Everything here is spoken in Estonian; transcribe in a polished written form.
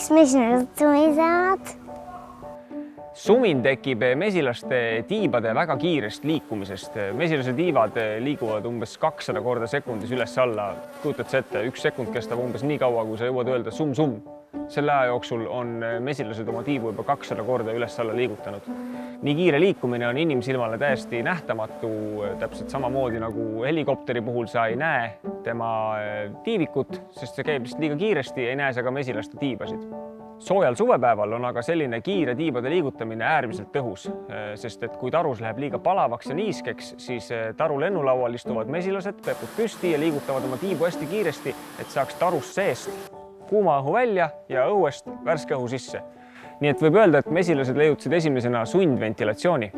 Miks mesilased sumisevad? Sumin tekib mesilaste tiibade väga kiirest liikumisest. Mesilase tiivad liiguvad umbes 200 korda sekundis üles-alla. Kujutad sa ette, 1 sekund kestab umbes nii kaua, kui sa jõuad öelda sum-sum. Selle aja jooksul on mesilased oma tiibu juba 200 korda üles-alla liigutanud. Nii kiire liikumine on inimsilmale täiesti nähtamatu, täpselt samamoodi nagu helikopteri puhul sa ei näe tema tiivikut, sest see käib lihtsalt liiga kiiresti ja ei näe sa ka mesilaste tiibasid. Soojal suvepäeval on aga selline kiire tiibade liigutamine äärmiselt tõhus, sest et kui tarus läheb liiga palavaks ja niiskeks, siis taru lennulaual istuvad mesilased, pepud püsti ja liigutavad oma tiibu hästi kiiresti, et saaks tarust seest kuuma õhu välja ja õuest värske õhu sisse. Nii et võib öelda, et mesilased leiutasid esimesena sundventilatsiooni.